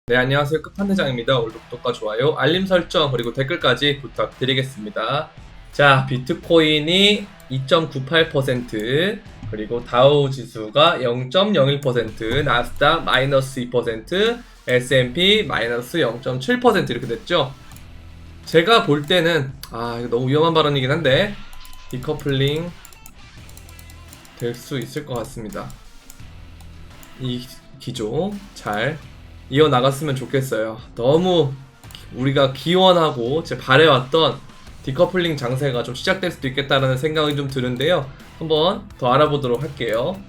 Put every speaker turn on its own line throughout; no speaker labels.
네, 안녕하세요. 끝판대장입니다. 오늘도 구독과 좋아요, 알림 설정, 그리고 댓글까지 부탁드리겠습니다. 자, 비트코인이 2.98%, 그리고 다우 지수가 0.01%, 나스닥 마이너스 2%, S&P 마이너스 0.7% 이렇게 됐죠. 제가 볼 때는, 이거 너무 위험한 발언이긴 한데, 디커플링 될 수 있을 것 같습니다. 이 기조 잘 이어나갔으면 좋겠어요. 너무 우리가 기원하고 바래왔던 디커플링 장세가 좀 시작될 수도 있겠다는 생각이 좀 드는데요. 한번 더 알아보도록 할게요.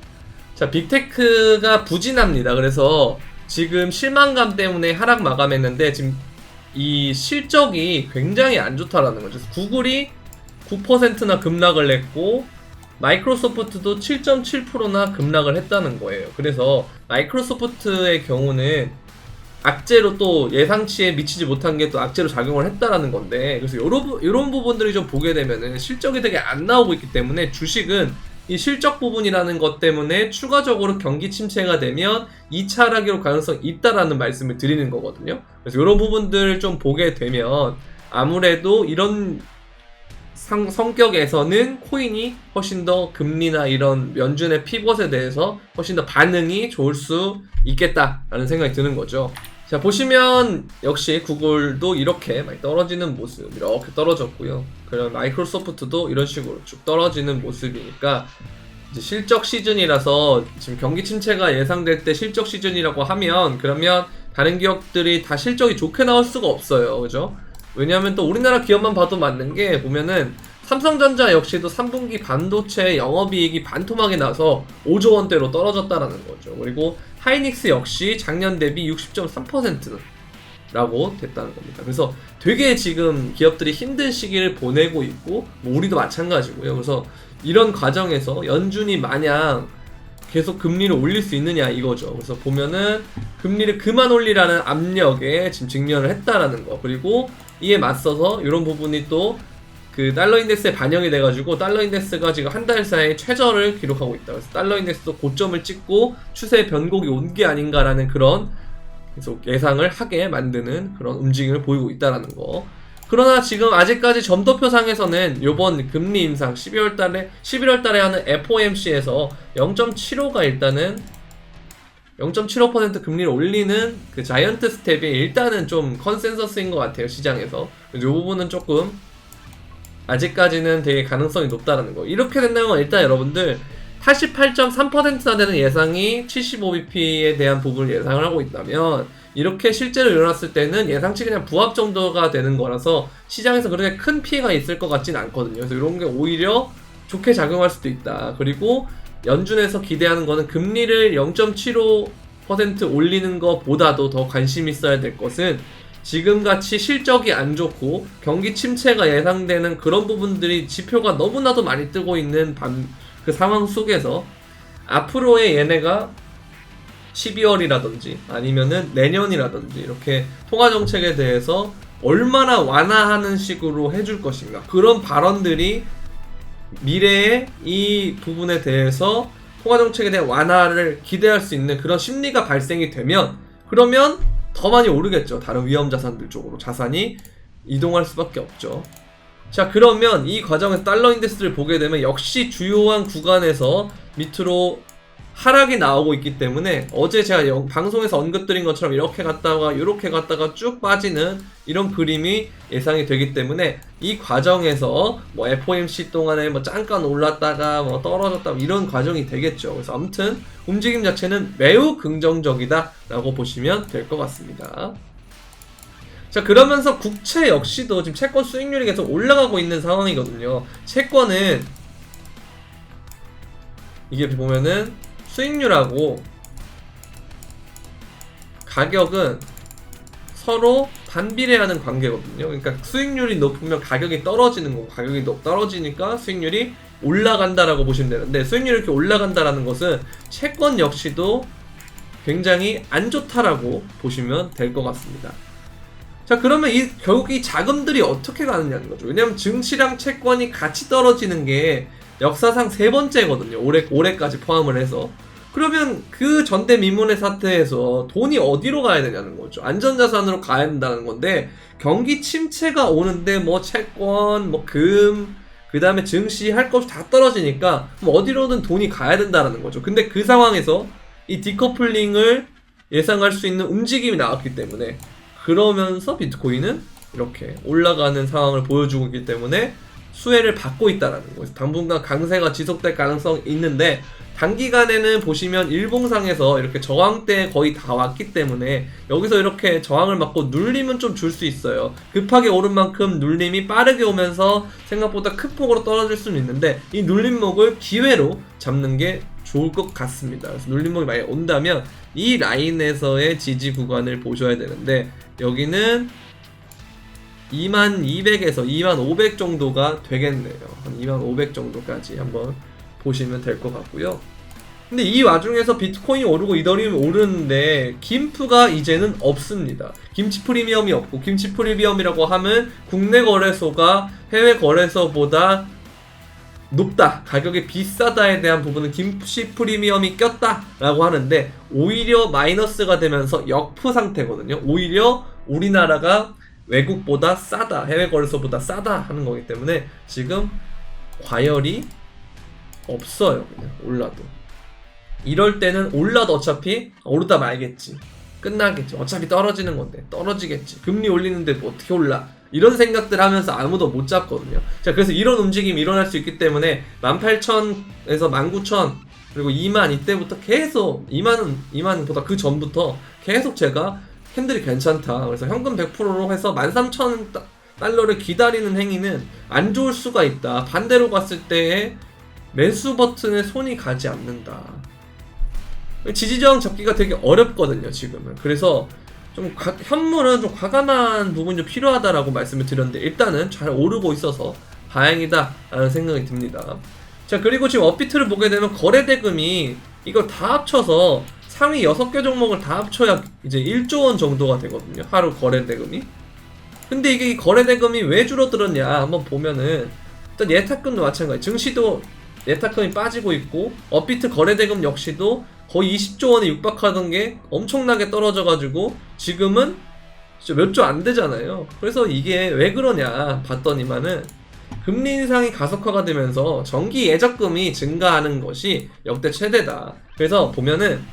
자, 빅테크가 부진합니다. 그래서 지금 실망감 때문에 하락 마감했는데 지금 이 실적이 굉장히 안 좋다라는 거죠. 구글이 9%나 급락을 했고 마이크로소프트도 7.7%나 급락을 했다는 거예요. 그래서 마이크로소프트의 경우는 악재로 또 예상치에 미치지 못한 게 또 악재로 작용을 했다라는 건데, 그래서 이런 부분들이 좀 보게 되면은 실적이 되게 안 나오고 있기 때문에 주식은 이 실적 부분이라는 것 때문에 추가적으로 경기 침체가 되면 2차 하락으로 가능성이 있다라는 말씀을 드리는 거거든요. 그래서 이런 부분들을 좀 보게 되면 아무래도 이런 성격에서는 코인이 훨씬 더 금리나 이런 연준의 피벗에 대해서 훨씬 더 반응이 좋을 수 있겠다라는 생각이 드는 거죠. 자, 보시면 역시 구글도 이렇게 많이 떨어지는 모습, 이렇게 떨어졌고요. 그럼 마이크로소프트도 이런 식으로 쭉 떨어지는 모습이니까 이제 실적 시즌이라서 지금 경기 침체가 예상될 때 실적 시즌이라고 하면 그러면 다른 기업들이 다 실적이 좋게 나올 수가 없어요. 그죠? 왜냐하면 또 우리나라 기업만 봐도 맞는 게 보면은 삼성전자 역시도 3분기 반도체 영업이익이 반토막이 나서 5조 원대로 떨어졌다라는 거죠. 그리고 하이닉스 역시 작년 대비 60.3%라고 됐다는 겁니다. 그래서 되게 지금 기업들이 힘든 시기를 보내고 있고 뭐 우리도 마찬가지고요. 그래서 이런 과정에서 연준이 마냥 계속 금리를 올릴 수 있느냐 이거죠. 그래서 보면은 금리를 그만 올리라는 압력에 지금 직면을 했다라는 거. 그리고 이에 맞서서 이런 부분이 또 그 달러 인덱스에 반영이 돼가지고 달러 인덱스가 지금 한 달 사이에 최저를 기록하고 있다. 그래서 달러 인덱스도 고점을 찍고 추세 변곡이 온 게 아닌가라는 그런 계속 예상을 하게 만드는 그런 움직임을 보이고 있다라는 거. 그러나 지금 아직까지 점도표상에서는 요번 금리 인상 11월 달에 하는 FOMC에서 0.75가 일단은 0.75% 금리를 올리는 그 자이언트 스텝이 일단은 좀 컨센서스인 것 같아요, 시장에서. 그래서 이 부분은 조금 아직까지는 되게 가능성이 높다라는 거. 이렇게 된다면 일단 여러분들 88.3%나 되는 예상이 75bp에 대한 부분을 예상을 하고 있다면 이렇게 실제로 일어났을 때는 예상치 그냥 부합 정도가 되는 거라서 시장에서 그렇게 큰 피해가 있을 것 같진 않거든요. 그래서 이런 게 오히려 좋게 작용할 수도 있다. 그리고 연준에서 기대하는 거는 금리를 0.75% 올리는 것보다도 더 관심 있어야 될 것은 지금같이 실적이 안 좋고 경기 침체가 예상되는 그런 부분들이 지표가 너무나도 많이 뜨고 있는 그 상황 속에서 앞으로의 얘네가 12월이라든지 아니면은 내년이라든지 이렇게 통화정책에 대해서 얼마나 완화하는 식으로 해줄 것인가, 그런 발언들이 미래에 이 부분에 대해서 통화정책에 대한 완화를 기대할 수 있는 그런 심리가 발생이 되면 그러면 더 많이 오르겠죠. 다른 위험 자산들 쪽으로 자산이 이동할 수밖에 없죠. 자, 그러면 이 과정에서 달러 인덱스를 보게 되면 역시 주요한 구간에서 밑으로 하락이 나오고 있기 때문에 어제 제가 방송에서 언급드린 것처럼 이렇게 갔다가 이렇게 갔다가 쭉 빠지는 이런 그림이 예상이 되기 때문에 이 과정에서 뭐 FOMC 동안에 뭐 잠깐 올랐다가 뭐 떨어졌다 이런 과정이 되겠죠. 그래서 아무튼 움직임 자체는 매우 긍정적이다 라고 보시면 될 것 같습니다. 자, 그러면서 국채 역시도 지금 채권 수익률이 계속 올라가고 있는 상황이거든요. 채권은 이게 보면은 수익률하고 가격은 서로 반비례하는 관계거든요. 그러니까 수익률이 높으면 가격이 떨어지는 거고, 가격이 떨어지니까 수익률이 올라간다라고 보시면 되는데, 수익률이 이렇게 올라간다라는 것은 채권 역시도 굉장히 안 좋다라고 보시면 될 것 같습니다. 자, 그러면 결국 이 자금들이 어떻게 가느냐는 거죠. 왜냐면 증시랑 채권이 같이 떨어지는 게 역사상 세 번째거든요. 올해까지 포함을 해서. 그러면 그 전대미문의 사태에서 돈이 어디로 가야 되냐는 거죠. 안전자산으로 가야 된다는 건데 경기 침체가 오는데 뭐 채권, 뭐 금, 그 다음에 증시 할 것 없이 다 떨어지니까 뭐 어디로든 돈이 가야 된다는 거죠. 근데 그 상황에서 이 디커플링을 예상할 수 있는 움직임이 나왔기 때문에 그러면서 비트코인은 이렇게 올라가는 상황을 보여주고 있기 때문에 수혜를 받고 있다는 거예요. 당분간 강세가 지속될 가능성이 있는데 단기간에는 보시면 일봉상에서 이렇게 저항대에 거의 다 왔기 때문에 여기서 이렇게 저항을 맞고 눌림은 좀 줄 수 있어요. 급하게 오른 만큼 눌림이 빠르게 오면서 생각보다 큰 폭으로 떨어질 수는 있는데 이 눌림목을 기회로 잡는 게 좋을 것 같습니다. 그래서 눌림목이 만약에 온다면 이 라인에서의 지지 구간을 보셔야 되는데 여기는 2200에서 2500 정도가 되겠네요. 한 2500 정도까지 한번 보시면 될 것 같고요. 근데 이 와중에서 비트코인이 오르고 이더리움이 오르는데 김프가 이제는 없습니다. 김치 프리미엄이 없고, 김치 프리미엄이라고 하면 국내 거래소가 해외 거래소보다 높다, 가격이 비싸다에 대한 부분은 김치 프리미엄이 꼈다라고 하는데 오히려 마이너스가 되면서 역프 상태거든요. 오히려 우리나라가 외국보다 싸다, 해외 거래소보다 싸다 하는 거기 때문에 지금 과열이 없어요. 그냥 올라도 이럴 때는 올라도 어차피 오르다 말겠지, 끝나겠지, 어차피 떨어지는 건데 떨어지겠지, 금리 올리는데 뭐 어떻게 올라, 이런 생각들 하면서 아무도 못 잡거든요. 자, 그래서 이런 움직임이 일어날 수 있기 때문에 18,000에서 19,000 그리고 2만, 이때부터 계속 2만보다 그 전부터 계속 제가 캔들이 괜찮다, 그래서 현금 100%로 해서 13,000달러를 기다리는 행위는 안 좋을 수가 있다, 반대로 갔을 때에 매수 버튼에 손이 가지 않는다, 지지저항 잡기가 되게 어렵거든요 지금은. 그래서 좀 현물은 좀 과감한 부분이 좀 필요하다라고 말씀을 드렸는데 일단은 잘 오르고 있어서 다행이다 라는 생각이 듭니다. 자, 그리고 지금 업비트를 보게 되면 거래대금이 이걸 다 합쳐서 상위 6개 종목을 다 합쳐야 이제 1조 원 정도가 되거든요, 하루 거래대금이. 근데 이게 거래대금이 왜 줄어들었냐 한번 보면은 일단 예탁금도 마찬가지, 증시도 예탁금이 빠지고 있고 업비트 거래대금 역시도 거의 20조 원에 육박하던 게 엄청나게 떨어져가지고 지금은 몇 조 안 되잖아요. 그래서 이게 왜 그러냐 봤더니만은 금리 인상이 가속화가 되면서 정기 예적금이 증가하는 것이 역대 최대다. 그래서 보면은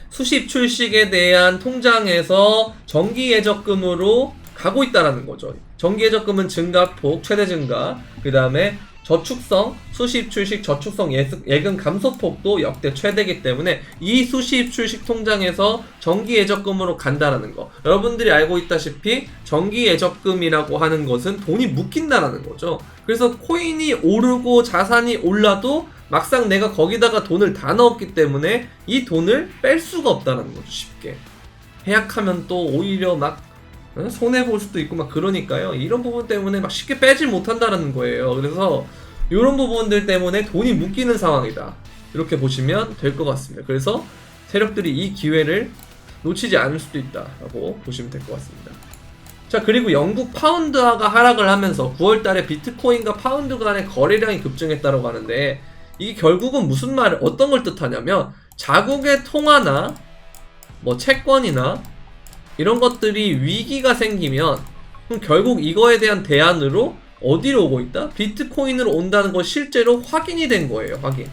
수십 출식에 대한 통장에서 정기 예적금으로 가고 있다라는 거죠. 정기 예적금은 증가폭 최대 증가, 그 다음에 저축성, 수십 출식 저축성 예금 감소폭도 역대 최대이기 때문에 이 수십 출식 통장에서 정기 예적금으로 간다라는 거, 여러분들이 알고 있다시피 정기 예적금이라고 하는 것은 돈이 묶인다라는 거죠. 그래서 코인이 오르고 자산이 올라도 막상 내가 거기다가 돈을 다 넣었기 때문에 이 돈을 뺄 수가 없다는 거죠. 쉽게 해약하면 또 오히려 막 손해볼 수도 있고 막 그러니까요. 이런 부분 때문에 막 쉽게 빼지 못한다는 거예요. 그래서 이런 부분들 때문에 돈이 묶이는 상황이다, 이렇게 보시면 될 것 같습니다. 그래서 세력들이 이 기회를 놓치지 않을 수도 있다라고 보시면 될 것 같습니다. 자, 그리고 영국 파운드화가 하락을 하면서 9월달에 비트코인과 파운드 간의 거래량이 급증했다고 하는데 이게 결국은 무슨 말을, 어떤 걸 뜻하냐면 자국의 통화나 뭐 채권이나 이런 것들이 위기가 생기면 그럼 결국 이거에 대한 대안으로 어디로 오고 있다? 비트코인으로 온다는 거 실제로 확인이 된 거예요. 확인.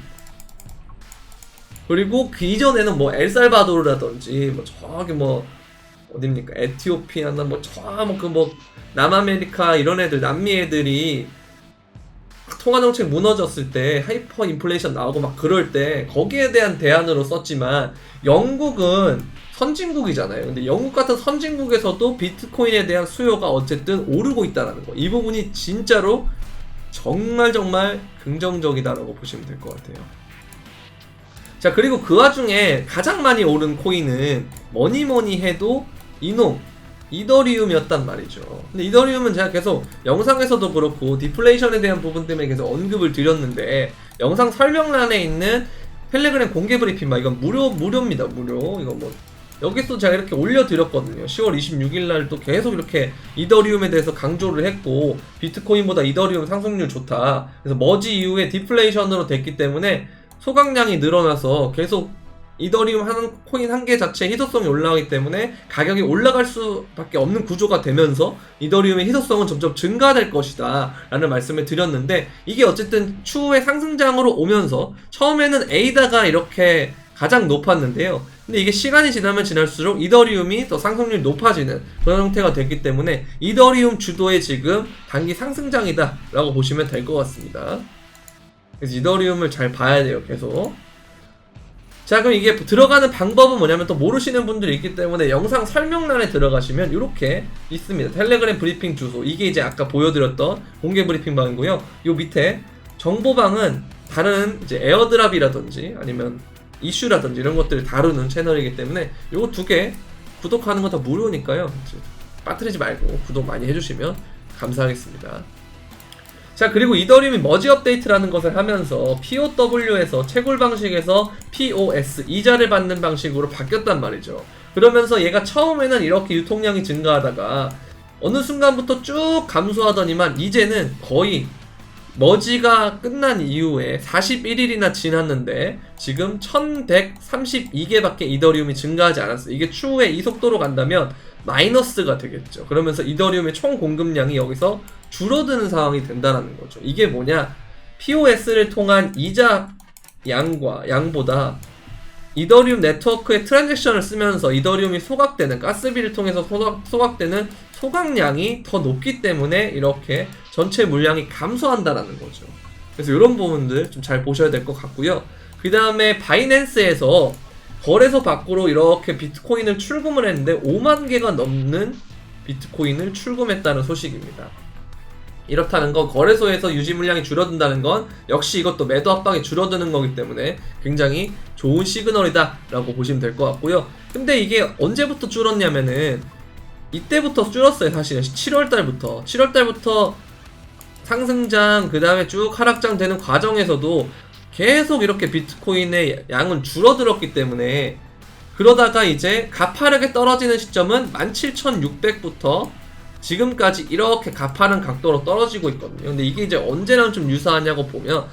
그리고 그 이전에는 뭐 엘살바도르라든지 뭐 저기 뭐 어딥니까, 에티오피아나 뭐 저 뭐 남아메리카 이런 애들, 남미 애들이 통화정책 무너졌을 때 하이퍼 인플레이션 나오고 막 그럴 때 거기에 대한 대안으로 썼지만 영국은 선진국이잖아요. 근데 영국 같은 선진국에서도 비트코인에 대한 수요가 어쨌든 오르고 있다는 거, 이 부분이 진짜로 정말 긍정적이다라고 보시면 될 것 같아요. 자, 그리고 그 와중에 가장 많이 오른 코인은 뭐니 해도 이놈 이더리움이었단 말이죠. 근데 이더리움은 제가 계속 영상에서도 그렇고 디플레이션에 대한 부분 때문에 계속 언급을 드렸는데 영상 설명란에 있는 텔레그램 공개 브리핑, 막 이건 무료입니다. 무료. 이거 뭐 여기서 제가 이렇게 올려드렸거든요. 10월 26일 또 계속 이렇게 이더리움에 대해서 강조를 했고 비트코인보다 이더리움 상승률 좋다. 그래서 머지 이후에 디플레이션으로 됐기 때문에 소각량이 늘어나서 계속 이더리움 한 코인 한 개 자체의 희소성이 올라가기 때문에 가격이 올라갈 수밖에 없는 구조가 되면서 이더리움의 희소성은 점점 증가될 것이다 라는 말씀을 드렸는데, 이게 어쨌든 추후에 상승장으로 오면서 처음에는 에이다가 이렇게 가장 높았는데요. 근데 이게 시간이 지나면 지날수록 이더리움이 더 상승률이 높아지는 그런 형태가 됐기 때문에 이더리움 주도의 지금 단기 상승장이다 라고 보시면 될 것 같습니다. 그래서 이더리움을 잘 봐야 돼요, 계속. 자, 그럼 이게 들어가는 방법은 뭐냐면, 또 모르시는 분들이 있기 때문에 영상 설명란에 들어가시면 이렇게 있습니다. 텔레그램 브리핑 주소, 이게 이제 아까 보여드렸던 공개 브리핑 방이고요. 요 밑에 정보방은 다른 이제 에어드랍이라든지 아니면 이슈라든지 이런 것들을 다루는 채널이기 때문에 요거 두 개 구독하는 건 다 무료니까요. 빠뜨리지 말고 구독 많이 해주시면 감사하겠습니다. 자, 그리고 이더리움이 머지 업데이트라는 것을 하면서 POW에서 채굴 방식에서 POS 이자를 받는 방식으로 바뀌었단 말이죠. 그러면서 얘가 처음에는 이렇게 유통량이 증가하다가 어느 순간부터 쭉 감소하더니만 이제는 거의 머지가 끝난 이후에 41일이나 지났는데 지금 1132개밖에 이더리움이 증가하지 않았어요. 이게 추후에 이 속도로 간다면 마이너스가 되겠죠. 그러면서 이더리움의 총 공급량이 여기서 줄어드는 상황이 된다는 거죠. 이게 뭐냐? POS를 통한 이자 양보다 이더리움 네트워크의 트랜잭션을 쓰면서 이더리움이 소각되는, 가스비를 통해서 소각되는 소각량이 더 높기 때문에 이렇게 전체 물량이 감소한다라는 거죠. 그래서 이런 부분들 좀 잘 보셔야 될 것 같고요. 그 다음에 바이낸스에서 거래소 밖으로 이렇게 비트코인을 출금을 했는데 5만 개가 넘는 비트코인을 출금했다는 소식입니다. 이렇다는 건 거래소에서 유지 물량이 줄어든다는 건 역시 이것도 매도 압박이 줄어드는 거기 때문에 굉장히 좋은 시그널이다 라고 보시면 될 것 같고요. 근데 이게 언제부터 줄었냐면은 이때부터 줄었어요. 사실은 7월달부터 상승장 그 다음에 쭉 하락장 되는 과정에서도 계속 이렇게 비트코인의 양은 줄어들었기 때문에, 그러다가 이제 가파르게 떨어지는 시점은 17,600부터 지금까지 이렇게 가파른 각도로 떨어지고 있거든요. 근데 이게 이제 언제랑 좀 유사하냐고 보면,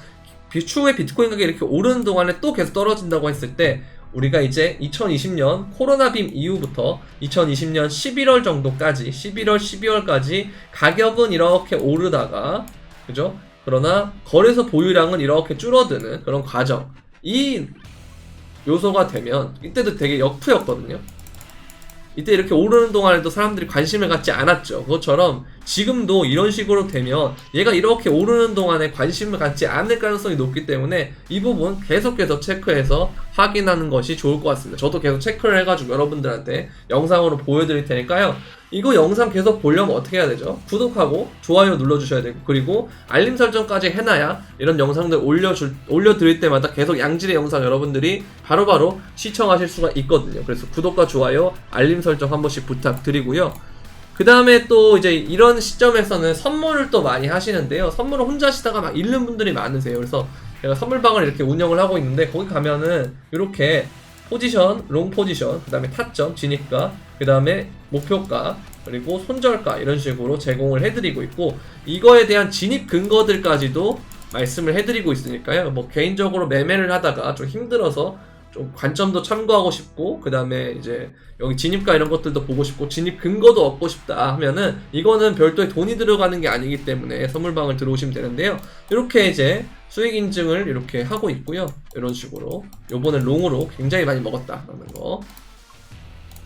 추후에 비트코인 가격이 이렇게 오르는 동안에 또 계속 떨어진다고 했을 때 우리가 이제 2020년 코로나 빔 이후부터 2020년 11월 정도까지 11월 12월까지 가격은 이렇게 오르다가, 그죠? 그러나 거래소 보유량은 이렇게 줄어드는 그런 과정, 이 요소가 되면 이때도 되게 역투였거든요. 이때 이렇게 오르는 동안에도 사람들이 관심을 갖지 않았죠. 그것처럼 지금도 이런 식으로 되면 얘가 이렇게 오르는 동안에 관심을 갖지 않을 가능성이 높기 때문에 이 부분 계속해서 체크해서 확인하는 것이 좋을 것 같습니다. 저도 계속 체크를 해가지고 여러분들한테 영상으로 보여드릴 테니까요. 이거 영상 계속 보려면 어떻게 해야 되죠? 구독하고 좋아요 눌러주셔야 되고, 그리고 알림 설정까지 해놔야 이런 영상들 올려드릴 때마다 계속 양질의 영상 여러분들이 바로바로 시청하실 수가 있거든요. 그래서 구독과 좋아요, 알림 설정 한 번씩 부탁드리고요. 그 다음에 또 이제 이런 시점에서는 선물을 또 많이 하시는데요. 선물을 혼자 하시다가 막 잃는 분들이 많으세요. 그래서 제가 선물방을 이렇게 운영을 하고 있는데, 거기 가면은 이렇게 포지션, 롱 포지션, 그 다음에 타점, 진입가, 그 다음에 목표가, 그리고 손절가 이런 식으로 제공을 해드리고 있고, 이거에 대한 진입 근거들까지도 말씀을 해드리고 있으니까요. 뭐 개인적으로 매매를 하다가 좀 힘들어서 좀 관점도 참고하고 싶고, 그 다음에 이제 여기 진입가 이런 것들도 보고 싶고 진입 근거도 얻고 싶다 하면은 이거는 별도의 돈이 들어가는 게 아니기 때문에 선물방을 들어오시면 되는데요. 이렇게 이제 수익 인증을 이렇게 하고 있고요. 이런 식으로 요번에 롱으로 굉장히 많이 먹었다라는 거.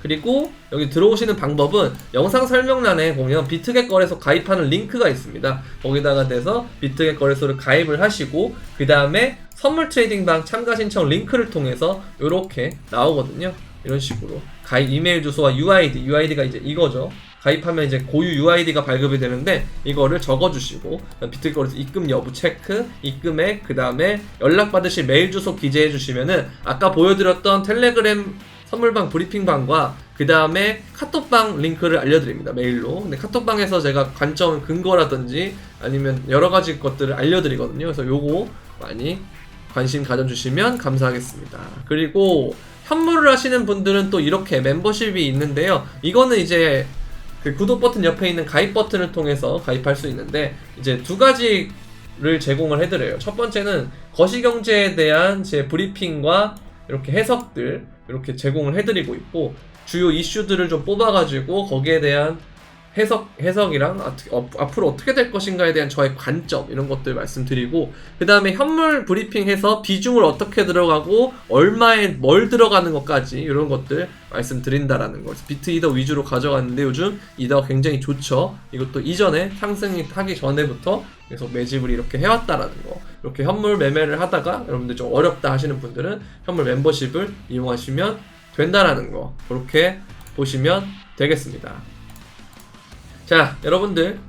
그리고 여기 들어오시는 방법은 영상 설명란에 보면 비트겟 거래소 가입하는 링크가 있습니다. 거기다가 대서 비트겟 거래소를 가입을 하시고, 그 다음에 선물 트레이딩방 참가 신청 링크를 통해서 이렇게 나오거든요. 이런 식으로 가입 이메일 주소와 UID가 이제 이거죠. 가입하면 이제 고유 UID가 발급이 되는데 이거를 적어주시고, 비트겟 거래소 입금 여부 체크, 입금액, 그 다음에 연락받으실 메일 주소 기재해 주시면은 아까 보여드렸던 텔레그램 선물방 브리핑방과 그 다음에 카톡방 링크를 알려드립니다. 메일로. 근데 카톡방에서 제가 관점 근거라든지 아니면 여러가지 것들을 알려드리거든요. 그래서 요거 많이 관심 가져주시면 감사하겠습니다. 그리고 현물을 하시는 분들은 또 이렇게 멤버십이 있는데요. 이거는 이제 그 구독 버튼 옆에 있는 가입 버튼을 통해서 가입할 수 있는데, 이제 두 가지 를 제공을 해드려요. 첫 번째는 거시경제에 대한 제 브리핑과 이렇게 해석들 이렇게 제공을 해드리고 있고, 주요 이슈들을 좀 뽑아가지고 거기에 대한 해석이랑 앞으로 어떻게 될 것인가에 대한 저의 관점 이런 것들 말씀드리고, 그 다음에 현물 브리핑해서 비중을 어떻게 들어가고 얼마에 뭘 들어가는 것까지 이런 것들 말씀드린다라는 거. 비트 이더 위주로 가져갔는데 요즘 이더가 굉장히 좋죠. 이것도 이전에 상승이 하기 전에부터 계속 매집을 이렇게 해왔다라는 거. 이렇게 현물 매매를 하다가 여러분들 좀 어렵다 하시는 분들은 현물 멤버십을 이용하시면 된다라는 거, 그렇게 보시면 되겠습니다. 자, 여러분들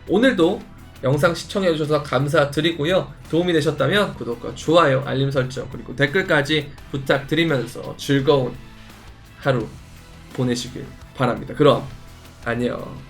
오늘도 영상 시청해주셔서 감사드리고요. 도움이 되셨다면 구독과 좋아요, 알림 설정, 그리고 댓글까지 부탁드리면서 즐거운 하루 보내시길 바랍니다. 그럼 안녕.